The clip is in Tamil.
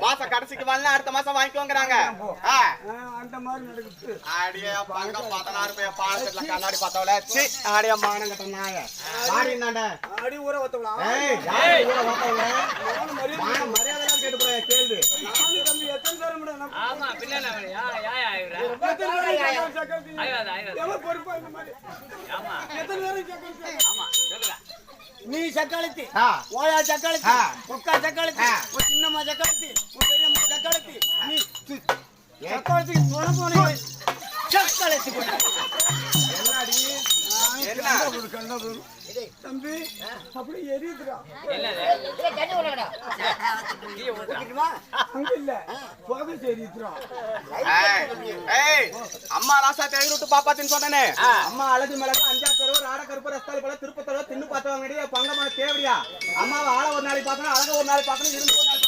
மாசம் கடைசிக்கு வரல அடுத்த மாசம் வாங்கிக்கோங்கறாங்க அந்த மாதிரி நடக்குது. ஆடியே பங்க 16 ரூபாய் பாக்கெட்ல கண்ணாடி பார்த்தவளே சி ஆடியே மானம் கட்டனாங்க ஆடி என்னடா ஆடி ஊர வத்தவளா யார் ஊர வத்தவளே மான மரியாதைலாம் கேட்டு போற கேள்வி நானு தம்பி எத்தனை தரம் முட ஆமா பின்னல எவ்வளவு பொறுப்பா இந்த மாதிரி ஆமா எத்தனை தரம் கேக்குறீங்க ஆமா சொல்லுங்க நீ சக்காலத்தி ஓயா சக்காலத்தி கொக்கா சக்காலத்தி சின்னம்மா சக்காலத்தி பெரியம்மா சக்காலத்தி நீ சக்காலத்தி போன போன சக்காலத்தி என்னடி என்ன தம்பி அப்படி எரியுதுடா அங்க இல்ல போக எரியுதுடா அம்மா ராசா தேவிட்டு பாப்பாத்தின்னு சொன்னனே அம்மா அழகு மிளகு அஞ்சா கருவு ராட கருப்பு ரஸ்தாலி போல திருப்பத்தோட தின்னு பார்த்தவங்க பங்கமான தேவடியா அம்மாவை ஆள ஒரு நாளைக்கு பார்க்கணும் அழக ஒரு நாளைக்கு பார்க்கணும் இருந்து ஒரு நாள்